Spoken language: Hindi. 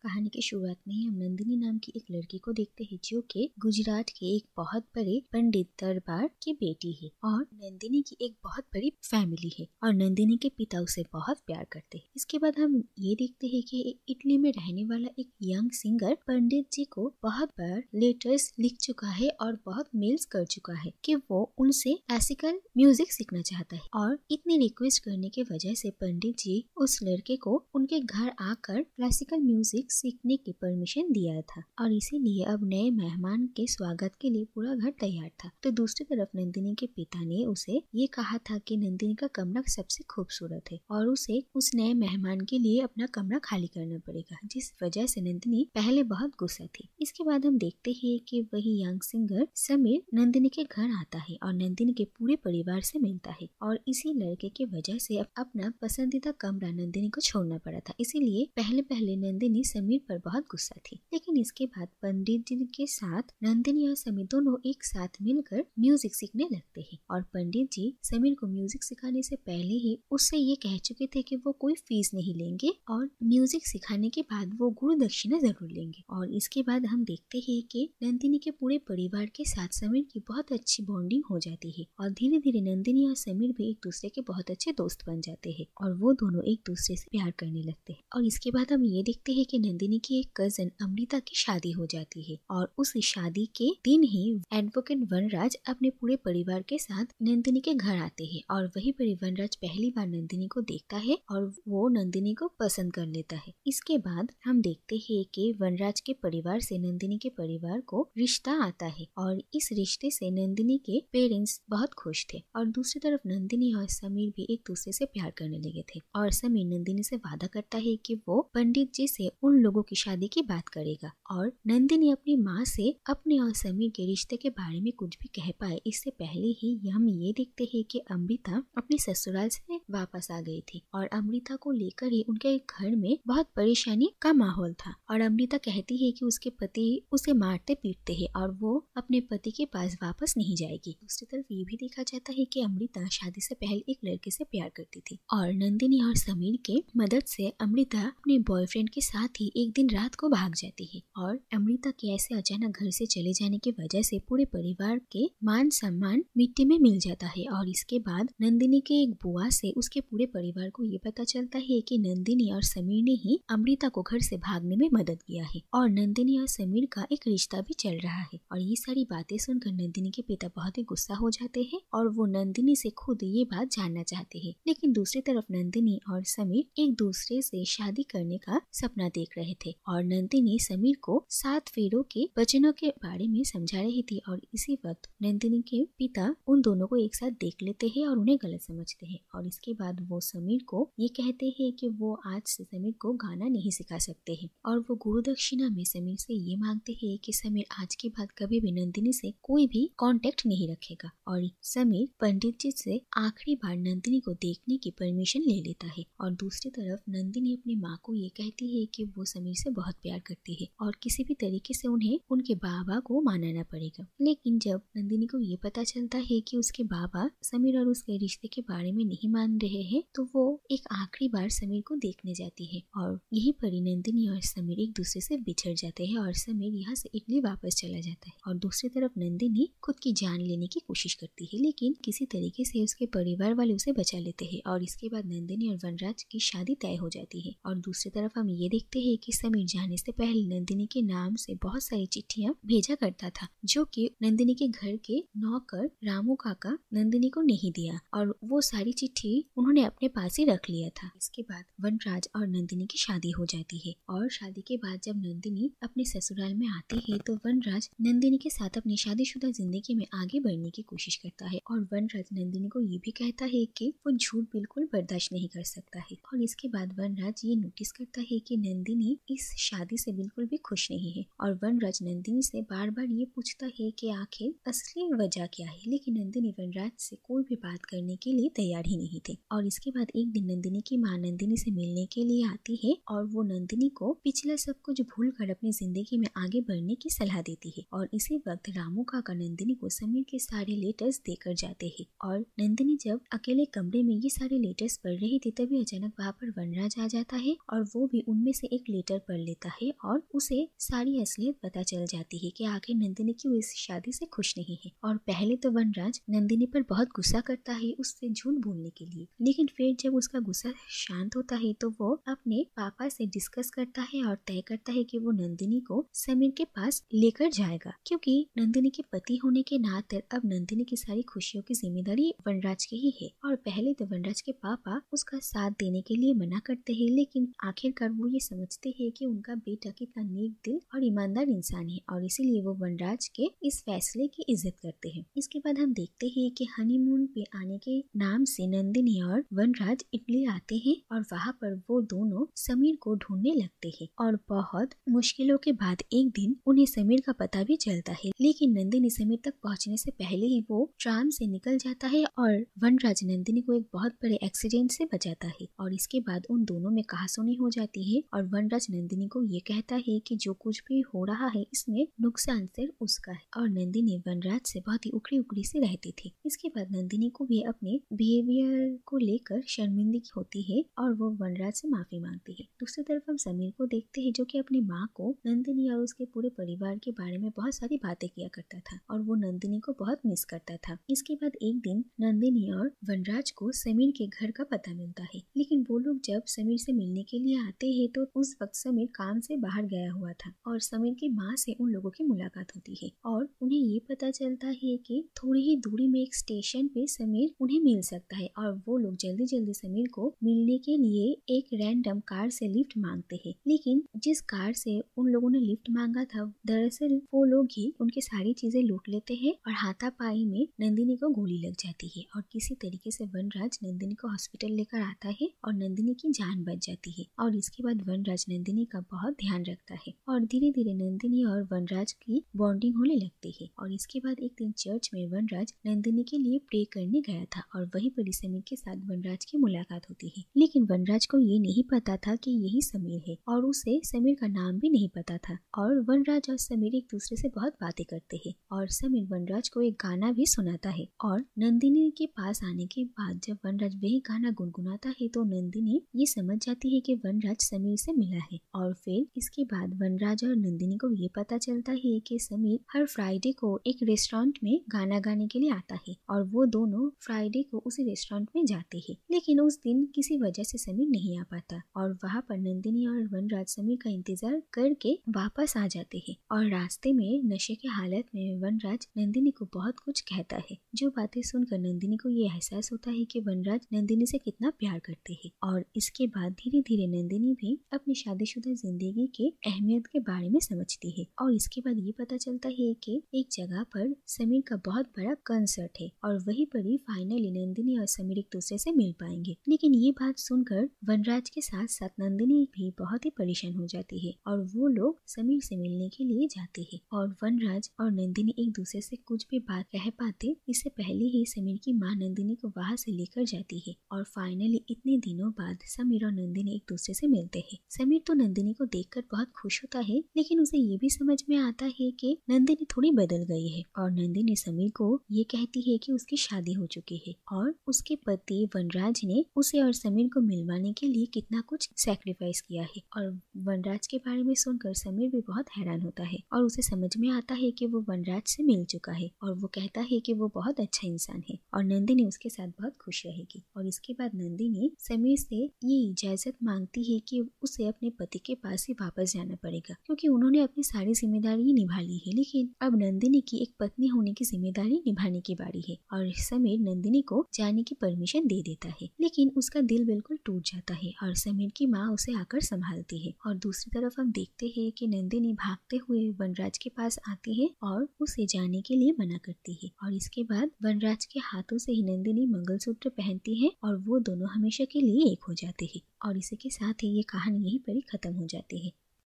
कहानी की शुरुआत में ही हम नंदिनी नाम की एक लड़की को देखते हैं जो कि गुजरात के एक बहुत बड़े पंडित दरबार की बेटी है और नंदिनी की एक बहुत बड़ी फैमिली है और नंदिनी के पिता उसे बहुत प्यार करते हैं। इसके बाद हम ये देखते हैं कि इटली में रहने वाला एक यंग सिंगर पंडित जी को बहुत बार लेटर्स लिख चुका है और बहुत मेल्स कर चुका है कि वो उनसे क्लासिकल म्यूजिक सीखना चाहता है और इतनी रिक्वेस्ट करने की वजह से पंडित जी उस लड़के को उनके घर आकर क्लासिकल म्यूजिक सीखने की परमिशन दिया था और इसीलिए अब नए मेहमान के स्वागत के लिए पूरा घर तैयार था। तो दूसरी तरफ नंदिनी के पिता ने उसे ये कहा था कि नंदिनी का कमरा सबसे खूबसूरत है और उसे उस नए मेहमान के लिए अपना कमरा खाली करना पड़ेगा, जिस वजह से नंदिनी पहले बहुत गुस्सा थी। इसके बाद हम देखते हैं कि वही यंग सिंगर समीर नंदिनी के घर आता है और नंदिनी के पूरे परिवार से मिलता है और इसी लड़के की वजह से अपना पसंदीदा कमरा नंदिनी को छोड़ना पड़ा था। इसीलिए पहले नंदिनी समीर पर बहुत गुस्सा थी, लेकिन इसके बाद पंडित जी के साथ नंदिनी और समीर दोनों एक साथ मिलकर म्यूजिक सीखने लगते हैं और पंडित जी समीर को म्यूजिक सिखाने से पहले ही उससे ये कह चुके थे कि वो कोई फीस नहीं लेंगे और म्यूजिक सिखाने के बाद वो गुरु दक्षिणा जरूर लेंगे। और इसके बाद हम देखते हैं कि नंदिनी के पूरे परिवार के साथ समीर की बहुत अच्छी बॉन्डिंग हो जाती है और धीरे धीरे नंदिनी और समीर भी एक दूसरे के बहुत अच्छे दोस्त बन जाते हैं और वो दोनों एक दूसरे से प्यार करने लगते हैं। और इसके बाद हम ये देखते हैं कि नंदिनी की एक कजन अमृता की शादी हो जाती है और उस शादी के दिन ही एडवोकेट वनराज अपने पूरे परिवार के साथ नंदिनी के घर आते हैं और वही पर वनराज पहली बार नंदिनी को देखता है और वो नंदिनी को पसंद कर लेता है। इसके बाद हम देखते हैं कि वनराज के परिवार से नंदिनी के परिवार को रिश्ता आता है और इस रिश्ते से नंदिनी के पेरेंट्स बहुत खुश थे और दूसरी तरफ नंदिनी और समीर भी एक दूसरे से प्यार करने लगे थे और समीर नंदिनी से वादा करता है कि वो पंडित जी से उन लोगों की शादी की बात करेगा और नंदिनी अपनी माँ से अपने और समीर के रिश्ते के बारे में कुछ भी कह पाए इससे पहले ही हम ये देखते हैं कि अमृता अपने ससुराल से वापस आ गई थी और अमृता को लेकर ही उनके घर में बहुत परेशानी का माहौल था और अमृता कहती है कि उसके पति उसे मारते पीटते हैं और वो अपने पति के पास वापस नहीं जाएगी। दूसरी तरफ ये भी देखा जाता है कि अमृता शादी से पहले एक लड़के से प्यार करती थी और नंदिनी और समीर के मदद से अमृता अपने बॉयफ्रेंड के साथ ही एक दिन रात को भाग जाती है और अमृता के ऐसे अचानक घर से चले जाने की वजह से पूरे परिवार के मान सम्मान मिट्टी में मिल जाता है और इसके बाद नंदिनी के एक बुआ से उसके पूरे परिवार को ये पता चलता है कि नंदिनी और समीर ने ही अमृता को घर से भागने में मदद किया है और नंदिनी और समीर का एक रिश्ता भी चल रहा है। और ये सारी बातें सुनकर नंदिनी के पिता बहुत ही गुस्सा हो जाते हैं और वो नंदिनी से खुद ये बात जानना चाहते हैं, लेकिन दूसरी तरफ नंदिनी और समीर एक दूसरे से शादी करने का सपना देख रहे थे और नंदिनी समीर को 7 फेरों के वचनों के बारे में समझा रही थी और इसी वक्त नंदिनी के पिता उन दोनों को एक साथ देख लेते हैं और उन्हें गलत समझते हैं और इसके बाद वो समीर को ये कहते हैं कि वो आज से समीर को गाना नहीं सिखा सकते हैं और वो गुरु दक्षिणा में समीर से ये मांगते हैं कि समीर आज के बाद कभी भी नंदिनी से कोई भी कांटेक्ट नहीं रखेगा और समीर पंडित जी से आखिरी बार नंदिनी को देखने की परमिशन ले लेता है और दूसरी तरफ नंदिनी अपनी माँ को ये कहती है कि वो समीर से बहुत प्यार करती है और किसी भी तरीके से उन्हें उनके बाबा को मनाना पड़ेगा। लेकिन जब नंदिनी को ये पता चलता है कि उसके बाबा समीर और उसके रिश्ते के बारे में नहीं मान रहे हैं तो वो एक आखिरी बार समीर को देखने जाती है और यहीं पर नंदिनी और समीर एक दूसरे से बिछड़ जाते हैं और समीर यहाँ से इटली वापस चला जाता है और दूसरी तरफ नंदिनी खुद की जान लेने की कोशिश करती है, लेकिन किसी तरीके से उसके परिवार वाले उसे बचा लेते हैं और इसके बाद नंदिनी और वनराज की शादी तय हो जाती है। और दूसरी तरफ हम ये देखते हैं कि समीर जाने से पहले नंदिनी के नाम से बहुत सारी चिट्ठियां भेजा करता था जो कि नंदिनी के घर के नौकर रामू काका नंदिनी को नहीं दिया और वो सारी चिट्ठी उन्होंने अपने पास ही रख लिया था। इसके बाद वनराज और नंदिनी की शादी हो जाती है और शादी के बाद जब नंदिनी अपने ससुराल में आती है तो वनराज नंदिनी के साथ अपनी शादीशुदा जिंदगी में आगे बढ़ने की कोशिश करता है और वनराज नंदिनी को ये भी कहता है कि वो झूठ बिल्कुल बर्दाश्त नहीं कर सकता है। और इसके बाद वनराज ये नोटिस करता है कि नंदिनी इस शादी से बिल्कुल भी खुश नहीं है और वनराज नंदिनी से बार बार ये पूछता है कि आखिर असली वजह क्या है, लेकिन नंदिनी वनराज से कोई भी बात करने के लिए तैयार ही नहीं थे। और इसके बाद एक दिन नंदिनी की माँ नंदिनी से मिलने के लिए आती है और वो नंदिनी को पिछला सब कुछ भूल कर अपनी जिंदगी में आगे बढ़ने की सलाह देती है और इसी वक्त रामू काका नंदिनी को समीर के सारे लेटर्स देकर जाते हैं और नंदिनी जब अकेले कमरे में ये सारे लेटर्स पढ़ रही थी तभी अचानक वहाँ पर वनराज आ जाता है और वो भी उनमें से एक लेटर पढ़ लेता है और उसे सारी असलियत पता चल जाती है कि आखिर नंदिनी क्यों इस शादी से खुश नहीं है। और पहले तो वनराज नंदिनी पर बहुत गुस्सा करता है उससे झूठ बोलने के लिए, लेकिन फिर जब उसका गुस्सा शांत होता है तो वो अपने पापा से डिस्कस करता है और तय करता है कि वो नंदिनी को समीर के पास लेकर जाएगा, क्योंकि नंदिनी के पति होने के नाते अब नंदिनी की सारी खुशियों की जिम्मेदारी वनराज की ही है। और पहले तो वनराज के पापा उसका साथ देने के लिए मना करते हैं, लेकिन आखिरकार वो ये समझते हैं कि उनका बेटा कितना नेक दिल और ईमानदार इंसान है और इसीलिए वो वनराज के इस फैसले की इज्जत करते हैं। इसके बाद हम देखते हैं कि हनीमून पे आने के नाम से नंदिनी और वनराज इटली आते हैं और वहाँ पर वो दोनों समीर को ढूंढने लगते हैं। और बहुत मुश्किलों के बाद एक दिन उन्हें समीर का पता भी चलता है, लेकिन नंदिनी समीर तक पहुँचने से पहले ही वो ट्राम से निकल जाता है और वनराज नंदिनी को एक बहुत बड़े एक्सीडेंट से बचाता है। और इसके बाद उन दोनों में कहासुनी हो जाती है और वनराज नंदिनी को ये कहता है कि जो कुछ भी हो रहा है इसमें नुकसान सिर्फ उसका है। और नंदिनी वनराज से बहुत ही उखड़ी उखड़ी से रहती थी। इसके बाद नंदिनी को भी अपने बिहेवियर को लेकर शर्मिंदगी होती है और वो वनराज से माफी मांगती है। दूसरी तरफ हम समीर को देखते हैं जो कि अपनी माँ को नंदिनी और उसके पूरे परिवार के बारे में बहुत सारी बातें किया करता था और वो नंदिनी को बहुत मिस करता था। इसके बाद एक दिन नंदिनी और वनराज को समीर के घर का पता मिलता है, लेकिन वो लोग जब समीर से मिलने के लिए आते हैं तो उस वक्त समीर काम से बाहर गया हुआ था और समीर की माँ से उन लोगों की मुलाकात होती है और उन्हें ये पता चलता है कि थोड़ी ही दूरी में एक स्टेशन पे समीर उन्हें मिल सकता है और वो लोग जल्दी जल्दी समीर को मिलने के लिए एक रैंडम कार से लिफ्ट मांगते हैं। लेकिन जिस कार से उन लोगों ने लिफ्ट मांगा था दरअसल वो लोग ही उनकी सारी चीजें लूट लेते हैं और हाथापाई में नंदिनी को गोली लग जाती है और किसी तरीके से वनराज नंदिनी को हॉस्पिटल लेकर आता है और नंदिनी की जान बच जाती है। और इसके बाद वनराज नंदिनी का बहुत ध्यान रखता है और धीरे धीरे नंदिनी और वनराज की बॉन्डिंग होने लगती है। और इसके बाद एक दिन चर्च में वनराज नंदिनी के लिए प्रे करने गया था और वहीं पर समीर के साथ वनराज की मुलाकात होती है, लेकिन वनराज को ये नहीं पता था कि यही समीर है और उसे समीर का नाम भी नहीं पता था। और वनराज और समीर एक दूसरे से बहुत बातें करते हैं और समीर वनराज को एक गाना भी सुनाता है। और नंदिनी के पास आने के बाद जब वनराज वही गाना गुनगुनाता है तो नंदिनी ये समझ जाती है कि वनराज समीर से मिला है। और फिर इसके बाद वनराज और नंदिनी को ये पता चलता है कि समीर हर फ्राइडे को एक रेस्टोरेंट में गाना गाने के लिए आता है और वो दोनों फ्राइडे को उसी रेस्टोरेंट में जाते हैं, लेकिन उस दिन किसी वजह से समीर नहीं आ पाता और वहाँ पर नंदिनी और वनराज समीर का इंतजार करके वापस आ जाते हैं। और रास्ते में नशे के हालत में वनराज नंदिनी को बहुत कुछ कहता है, जो बातें सुनकर नंदिनी को ये एहसास होता है कि वनराज नंदिनी से कितना प्यार करते हैं। और इसके बाद धीरे धीरे नंदिनी भी अपनी शादीशुदा जिंदगी के अहमियत के बारे में समझती है और इसके बाद ये पता चलता है कि एक जगह पर समीर का बहुत बड़ा कंसर्ट है और वहीं पर ही फाइनली नंदिनी और समीर एक दूसरे से मिल पाएंगे। लेकिन ये बात सुनकर वनराज के साथ साथ नंदिनी भी बहुत ही परेशान हो जाती है और वो लोग समीर से मिलने के लिए जाते हैं। और वनराज और नंदिनी एक दूसरे से कुछ भी बात कह पाते इससे पहले ही समीर की माँ नंदिनी को वहाँ से लेकर जाती है और फाइनली इतने दिनों बाद समीर और नंदिनी एक दूसरे से मिलते हैं। समीर तो नंदिनी को देखकर बहुत खुश होता है, लेकिन उसे ये भी समझ में आता है कि नंदिनी थोड़ी बदल गई है और नंदिनी समीर को ये कहती है कि उसकी शादी हो चुकी है और उसके पति वनराज ने उसे और समीर को मिलवाने के लिए कितना कुछ सैक्रिफाइस किया है। और वनराज के बारे में सुनकर समीर भी बहुत हैरान होता है और उसे समझ में आता है कि वो वनराज से मिल चुका है और वो कहता है कि वो बहुत अच्छा इंसान है और नंदिनी उसके साथ बहुत खुश रहेगी। और इसके बाद नंदिनी समीर से ये इजाजत मांगती है कि उसे अपने पति के पास ही वापस जाना पड़ेगा, क्योंकि उन्होंने अपनी सारी जिम्मेदारी निभा ली है, लेकिन अब नंदिनी की एक पत्नी होने की जिम्मेदारी निभाने की बारी है। और समीर नंदिनी को जाने की परमिशन दे देता है, लेकिन उसका दिल बिल्कुल टूट जाता है और समीर की माँ उसे आकर संभालती है। और दूसरी तरफ हम देखते हैं कि नंदिनी भागते हुए वनराज के पास आती है और उसे जाने के लिए मना करती है। और इसके बाद वनराज के हाथों से ही नंदिनी मंगलसूत्र पहनती है और वो दोनों हमेशा के लिए एक हो जाते हैं। और इसी के साथ ही ये कहानी यहीं पर ही खत्म हो जाती है।